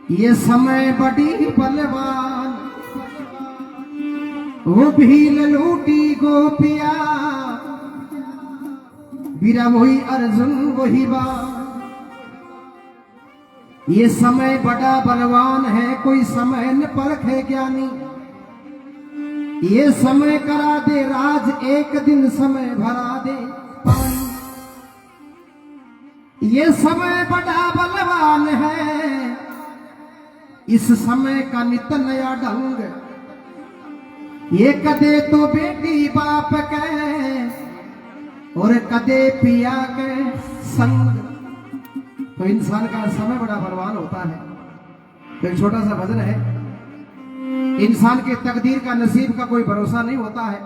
ये समय बड़ी बलवान, वो भील लूटी गोपिया, बीरा वही अर्जुन वही बाण। ये समय बड़ा बलवान है, कोई समय न परखे ज्ञानी। ये समय करा दे राज, एक दिन समय भरा दे पानी। ये समय बड़ा बलवान है, इस समय का नित नया ढंग। ये कदे तो बेटी बाप के और कदे पिया के संग। तो इंसान का समय बड़ा बलवान होता है। तो एक छोटा सा भजन है, इंसान के तकदीर का नसीब का कोई भरोसा नहीं होता है।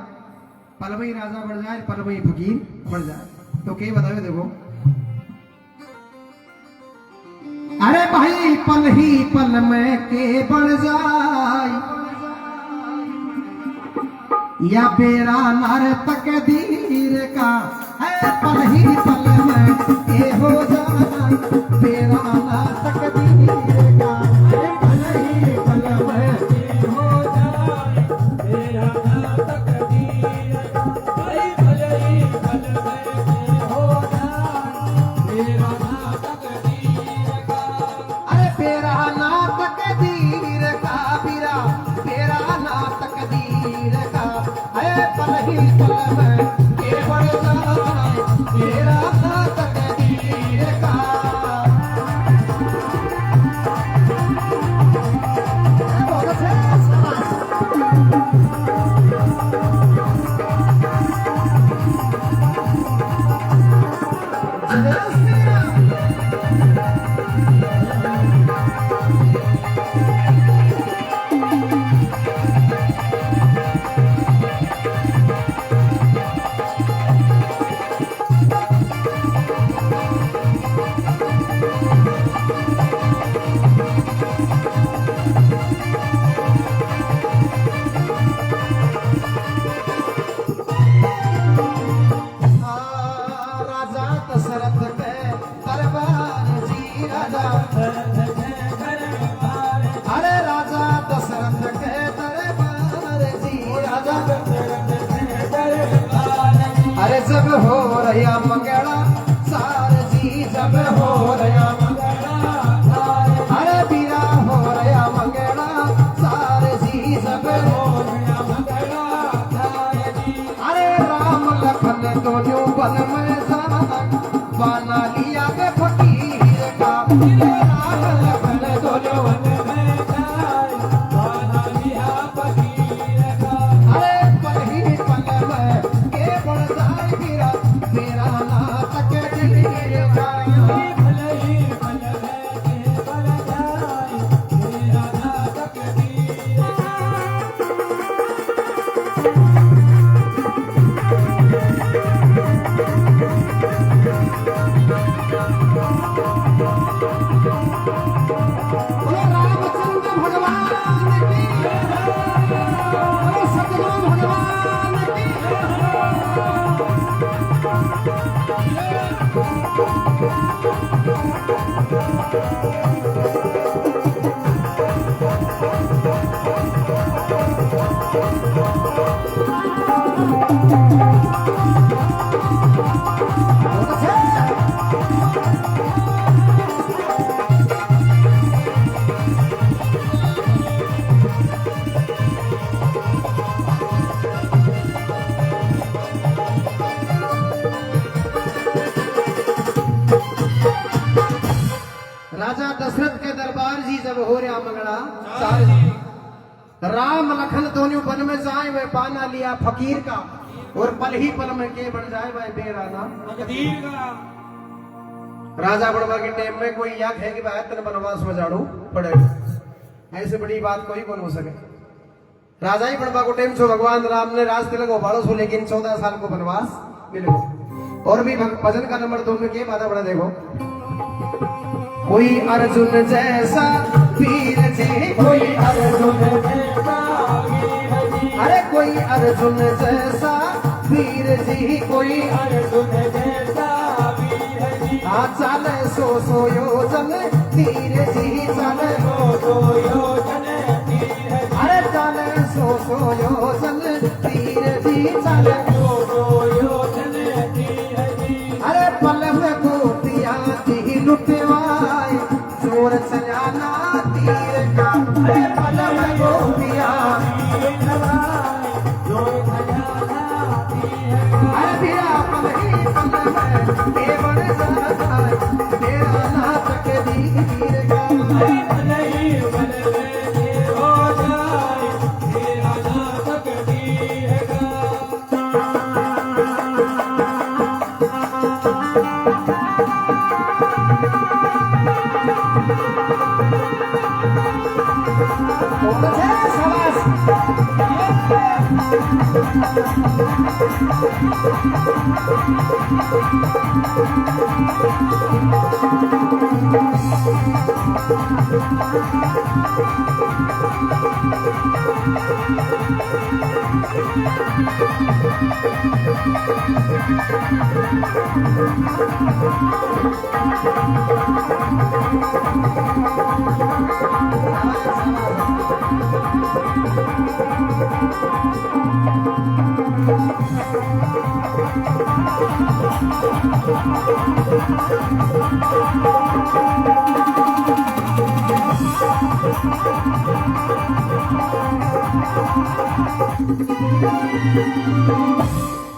पल में ही राजा बढ़ जाए, पल में ही फकीर बढ़ जाए। तो क्या बताओ, देखो अरे भाई पल ही पल में के बढ़ जाए, या बेरा नार तकदीर का है। पल ही पल में के हो जाए, बेरा नार तकदीर का है। पल ही पल में के हो जाए, बेरा नार तकदीर का। पल ही पल में के हो जाए, बेरा नार तकदीर का। अरे बेरा नार तकदीर का, बीरा बेरा नार तकदीर का। अरे पल ही पल में के बढ़ जाए, बेरा नार तकदीर का। राजा दशरथ के दरबार जी, राजा अरे राजा दशरथ के दरबार जी, राजा अरे जब हो रहा मंगला सार जी, जब हो रहा मंगला, अरे बीरा हो रहा मंगला सार जी, जब हो रहा मंगला। अरे राम लखन दोनों बन में बना लिया के फकीर का। राम लखन दोनों बन में बना लिया फकीर का। अरे पल ही पल में के बढ़ जाए, बीरा मेरा ना तकदीर का। पल ही पल में के बढ़ जाए, मेरा ना तकदीर का। बोलो रामचंद्र भगवान की, बोलो सतगुरु भगवान की। राजा दशरथ के दरबार जी जब हो रहा मंगला सार जी, राम लखन दोनों वन में जाए, वे पाना लिया फकीर का। और पल ही पल में के बढ़ जाए, वह बेरा ना तकदीर का। राजा बनवा के टाइम में कोई याद है कि भाई तेरे वनवास में जाड़ू पड़ेगा, ऐसे बड़ी बात कोई बोल हो सके। राजा ही बनवा को टाइम से भगवान राम ने राज तिलक उबाड़ो सो, लेकिन 14 साल को वनवास मिले। और भी भजन का नंबर 2 में के बाधा बड़ा देखो। कोई अर्जुन जैसा वीर जी, कोई अर्जुन जैसा वीर जी। अरे कोई अर्जुन जैसा वीर जी, कोई अर्जुन जैसा वीर जी। हाँ चाले सो योजन तीर जी चाले सो योजन तीर अरे चाले सो योजन तीर जी चाले सो योजन तीर जी अरे पल में गोपियां जी लुटवाए जोर चलाना तीर का अरे पल में गोपियां लुटवाए जोर चलाना तीर का अरे बिया पल ही पल में केवल जाता तेरा नाथ के तीर का अरे पल ही पल में ये हो जाए तेरा नाथ के तीर का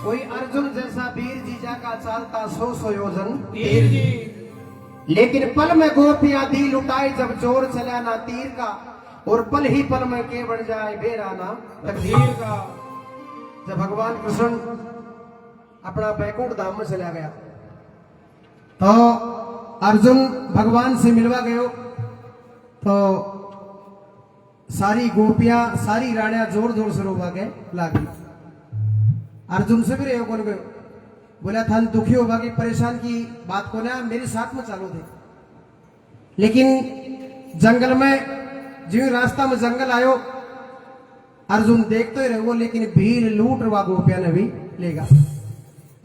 कोई अर्जुन जैसा वीर जीजा का चालता सो योजन तीर जी लेकिन पल में गोपियां दी लुटाई जब जोर चला ना तीर का और पल ही पल में के बढ़ जाए बेराना तकदीर का। जब भगवान कृष्ण अपना बैकुंठ धाम में चला गया तो अर्जुन भगवान से मिलवा गयो तो सारी गोपियां सारी रानियां जोर जोर से रोवा के लागी। अर्जुन से भी रहे कौन गयो बोला था दुखी होगा कि परेशान की बात को ना मेरे साथ में चालू थे लेकिन जंगल में जो रास्ता में जंगल आयो अर्जुन देखते ही रहो लेकिन भीड़ लूट रवा गोपिया ने भी लेगा।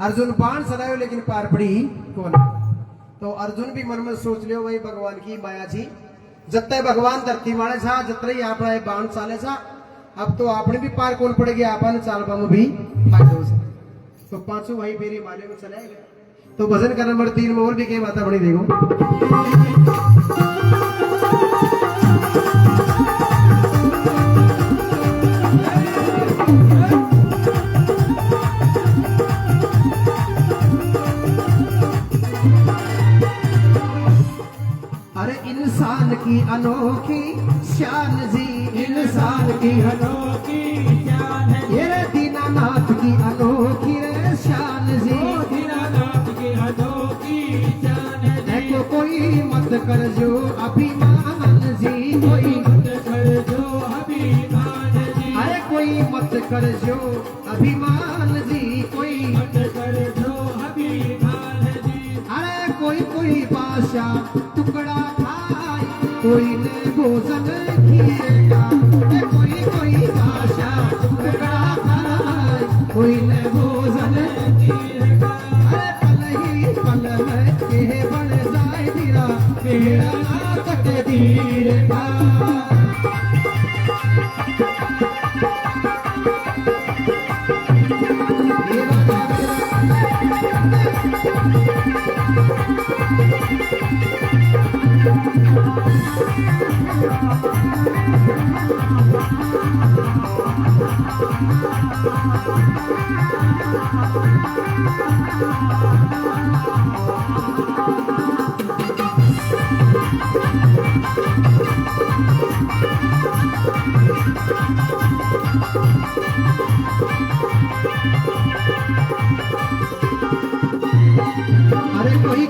अर्जुन बाण चलायो लेकिन पार पड़ी कौन। तो अर्जुन भी मन में सोच लियो भाई भगवान की माया जी जत्ते भगवान धरती मारे छा जत्रे ही अपना बाण चाले छा अब तो आपने भी पार कौन पड़ेगी आपने चाल पाम भी फायदो से। तो पांचों भाई मेरी माले में चले गए। तो भजन का नंबर 3 में और भी कई बातें बड़ी देखो। अरे इंसान की अनोखी शान जी इंसान की अनोखी शान है ये दीनानाथ की अनोखी रे शान जी दीनानाथ की अनोखी शान है देखो कोई मत कर जो अभिमान जी कोई मत कर जो अभिमान जी अरे कोई मत कर जो अभिमान जी कोई मत कर जो अभिमान जी अरे कोई भाषा टुकड़ा खाए कोई ने भोजन किएगा कोई भाषा टुकड़ा खाए कोई ने भोजन किएगा। अरे पल ही पल में के बन जाए धीरा मेरा नाथ के धीर का। अरे कोई